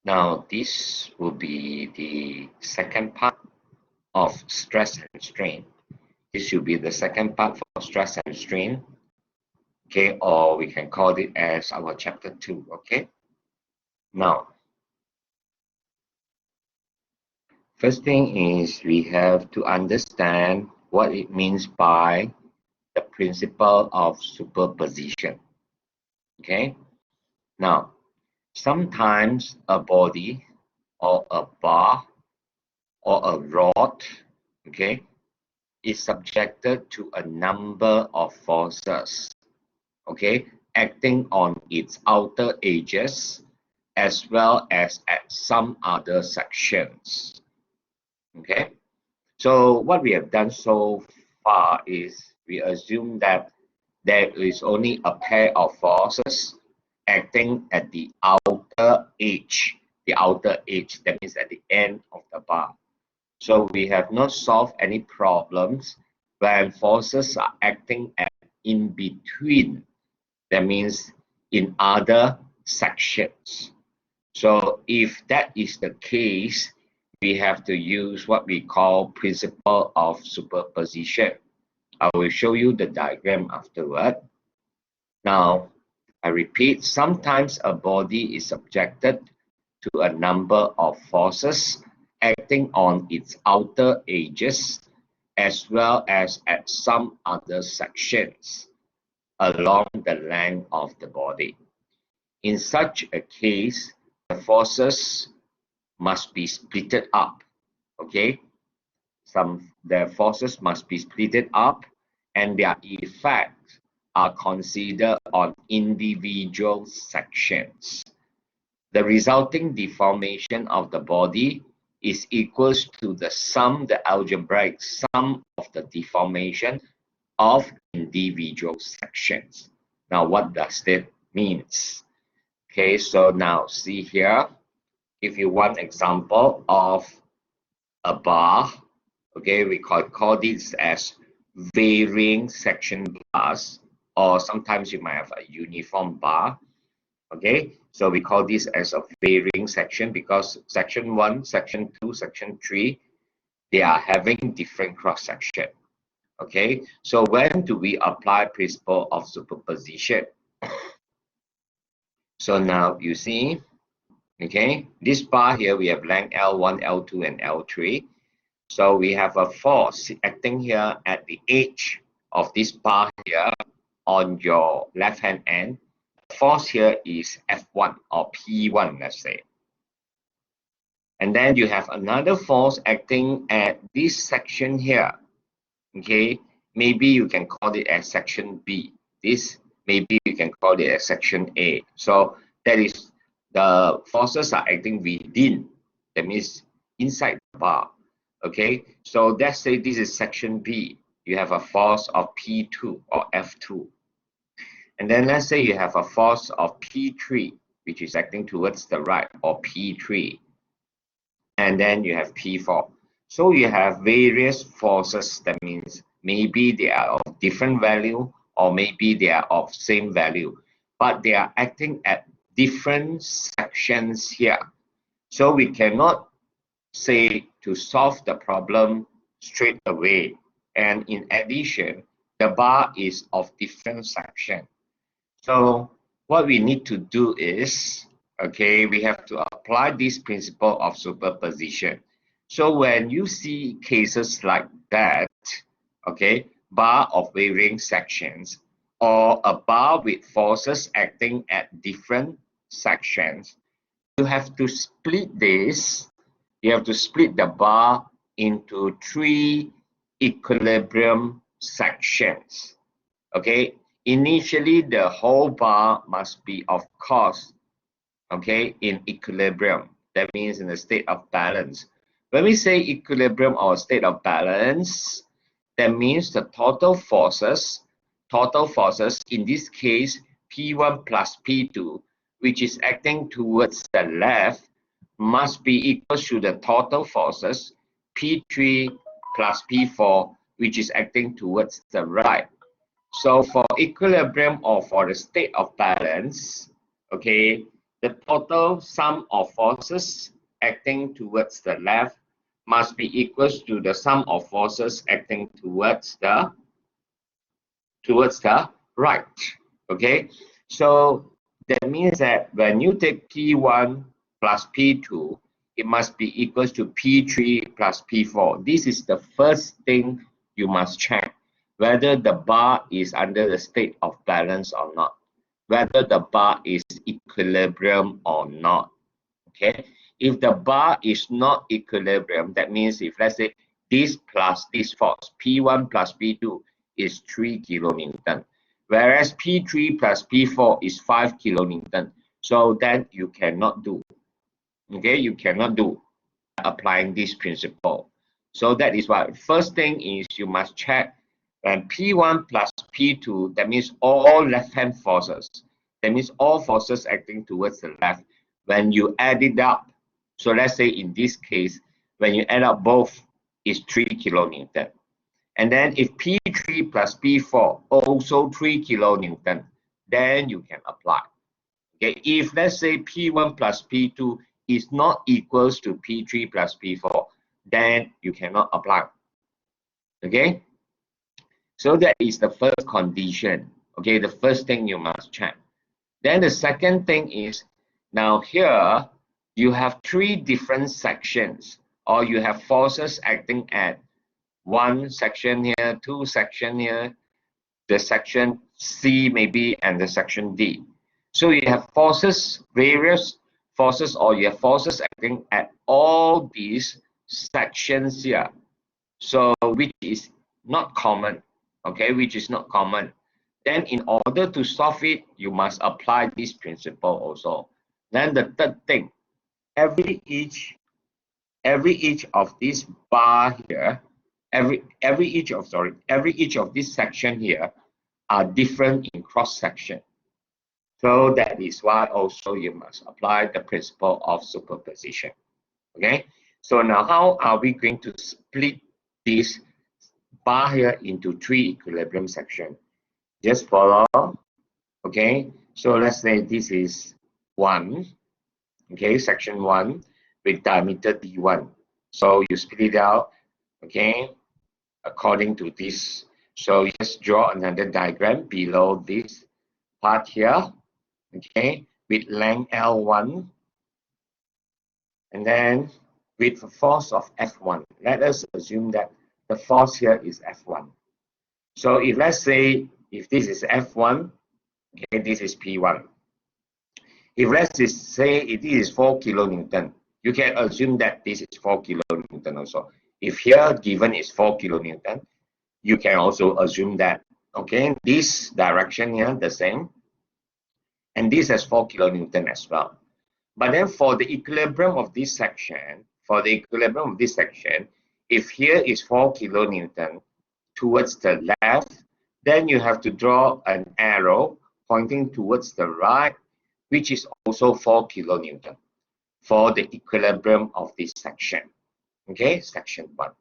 Now, this will be the second part of stress and strain. This should be the second part for stress and strain, okay, or we can call it as our chapter 2, okay? Now, first thing is we have to understand what it means by the principle of superposition, okay? Now, sometimes a body or a bar or a rod, okay, is subjected to a number of forces, okay, acting on its outer edges as well as at some other sections, okay. So what we have done so far is we assume that there is only a pair of forces acting at the outer edge. The outer edge, that means at the end of the bar. So we have not solved any problems when forces are acting at in between. That means in other sections. So if that is the case, we have to use what we call principle of superposition. I will show you the diagram afterward. Now, I repeat, sometimes a body is subjected to a number of forces acting on its outer edges as well as at some other sections along the length of the body. In such a case, the forces must be splitted up, okay? The forces must be splitted up and their effects are considered on individual sections. The resulting deformation of the body is equals to the sum, the algebraic sum of the deformation of individual sections. Now, what does that mean? Okay, so now see here, if you want example of a bar, okay, we call this as varying section bars, or sometimes you might have a uniform bar. Okay, so we call this as a varying section because section 1, section 2, section 3, they are having different cross section. Okay, so when do we apply principle of superposition? So now you see, okay, this bar here we have length L1, L2, and L3. So we have a force acting here at the edge of this bar here on your left hand end. The force here is F1 or P1, let's say. And then you have another force acting at this section here. Okay, maybe you can call it as section B. This maybe you can call it as section A. So that is the forces are acting within, that means inside the bar. Okay, so let's say this is section B. You have a force of P2 or F2. And then let's say you have a force of P3, which is acting towards the right, or P3. And then you have P4. So you have various forces. That means maybe they are of different value or maybe they are of same value, but they are acting at different sections here. So we cannot say to solve the problem straight away. And in addition, the bar is of different section. So what we need to do is, okay, we have to apply this principle of superposition. So when you see cases like that, okay, bar of varying sections or a bar with forces acting at different sections, you have to split this. You have to split the bar into 3 equilibrium sections. Okay, initially the whole bar must be, of course, okay, in equilibrium. That means in a state of balance. When we say equilibrium or state of balance, that means the total forces in this case P1 plus P2, which is acting towards the left, must be equal to the total forces P3 plus P4, which is acting towards the right. So for equilibrium or for the state of balance, okay, the total sum of forces acting towards the left must be equals to the sum of forces acting towards the right. Okay, so that means that when you take P1 plus P2, it must be equals to P3 plus P4. This is the first thing you must check, whether the bar is under the state of balance or not, whether the bar is equilibrium or not. Okay, if the bar is not equilibrium, that means if let's say this plus this force, P1 plus P2 is 3 kilonewton, whereas P3 plus P4 is 5 kilonewton. So then you cannot do. Okay, you cannot do applying this principle. So that is why first thing is you must check when P1 plus P2, that means all left-hand forces. That means all forces acting towards the left. When you add it up, so let's say in this case, when you add up both, is 3 kilonewton. And then if P3 plus P4 also 3 kilonewton, then you can apply. Okay, if let's say P1 plus P2 is not equals to P3 plus P4, then you cannot apply. Okay, so that is the first condition. Okay, the first thing you must check. Then the second thing is, now here you have 3 different sections, or you have forces acting at 1 section here, 2 section here, the section C maybe, and the section D. So you have forces, various forces, or you have forces acting at all these sections here. So which is not common, okay, which is not common. Then in order to solve it, you must apply this principle also. Then the third thing, every each of this bar here, every each of this section here are different in cross section. So that is why also you must apply the principle of superposition. Okay, so now how are we going to split this bar here into 3 equilibrium sections? Just follow. Okay, so let's say this is 1, okay, section 1 with diameter d1. So you split it out, okay, according to this. So just draw another diagram below this part here, okay, with length L1, and then with the force of F1. Let us assume that the force here is F1. So if let's say if this is F1, okay, this is P1. If let's say it is 4 kilonewton, you can assume that this is 4 kilonewton also. If here given is 4 kilonewton, you can also assume that, okay, this direction here the same, and this has 4 kilonewton as well. But then for the equilibrium of this section, if here is 4 kilonewton towards the left, then you have to draw an arrow pointing towards the right, which is also 4 kilonewton for the equilibrium of this section. Okay, section 1.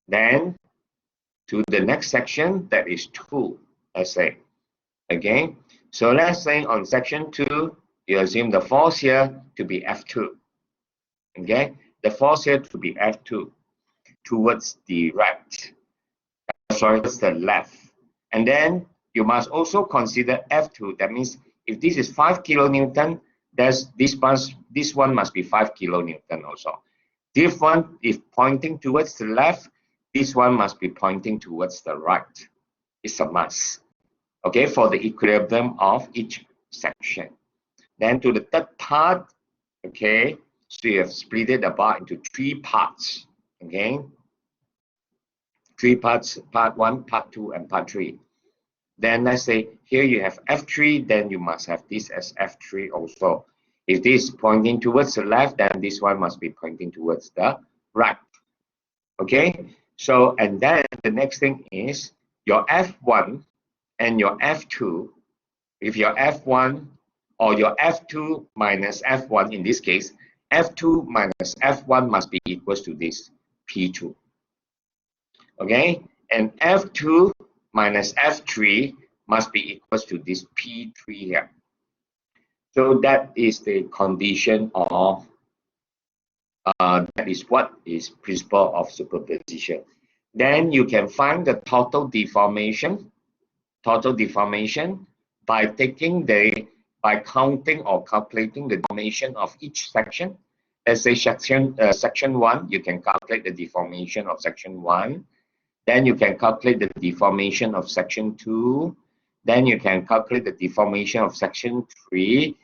Then to the next section, that is 2, let's say. Okay, so let's say on section 2, you assume the force here to be F2. Okay, the force here to be F2 towards the right, towards the left. And then you must also consider F2. That means if this is 5 kilonewton, this one must be 5 kilonewton also. This one, if pointing towards the left, this one must be pointing towards the right. It's a must. Okay, for the equilibrium of each section. Then to the third part, okay, so you have split the bar into 3 parts. Okay, 3 parts, part 1, part 2, and part 3. Then let's say here you have F3, then you must have this as F3 also. If this is pointing towards the left, then this one must be pointing towards the right. Okay, so and then the next thing is your F1 and your F2. If your F1 or your F2 minus F1, in this case, F2 minus F1 must be equals to this P2. Okay, and F2 minus F3 must be equals to this P3 here. So that is the condition of, that is what is principle of superposition. Then you can find the total deformation by by counting or calculating the deformation of each section. Let's say section 1, you can calculate the deformation of section 1. Then you can calculate the deformation of section 2. Then you can calculate the deformation of section 3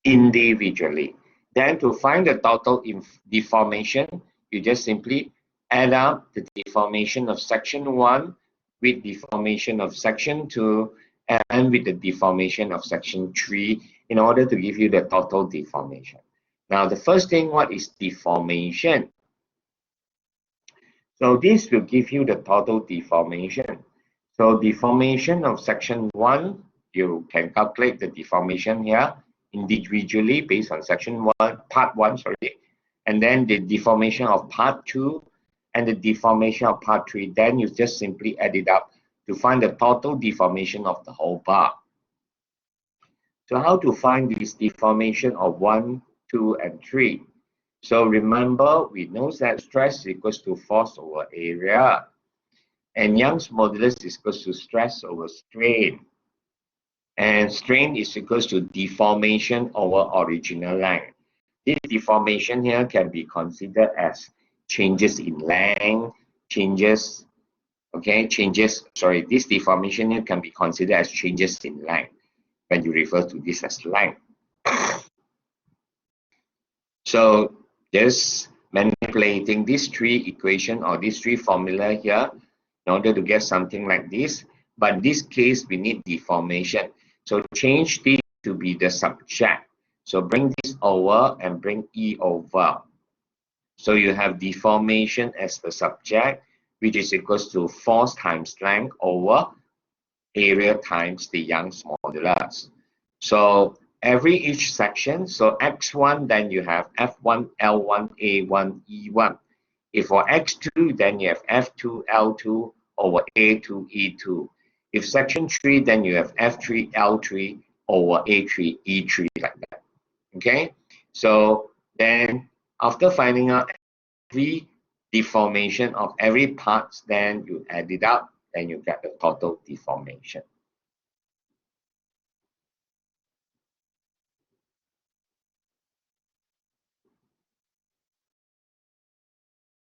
individually. Then to find the total deformation, you just simply add up the deformation of section 1 with deformation of section 2 and with the deformation of section 3 in order to give you the total deformation. Now, the first thing, what is deformation? So this will give you the total deformation. So deformation of section 1, you can calculate the deformation here individually based on section 1, part 1, sorry. And then the deformation of part 2 and the deformation of part 3. Then you just simply add it up to find the total deformation of the whole bar. So how to find this deformation of 1, 2, and 3? So remember, we know that stress equals to force over area. And Young's modulus is equals to stress over strain. And strain is equals to deformation over original length. This deformation here can be considered as changes in length, this deformation here can be considered as changes in length when you refer to this as length. So just manipulating these three equation or these three formula here in order to get something like this. But in this case, we need deformation. So change this to be the subject. So bring this over and bring E over. So you have deformation as the subject, which is equals to force times length over area times the Young's modulus. So each section, so x1, then you have f1, l1, a1, e1. If for x2, then you have f2, l2 over a2, e2. If section 3, then you have f3, l3 over a3, e3, like that. Okay, so then after finding out every deformation of every part, then you add it up, then you get the total deformation.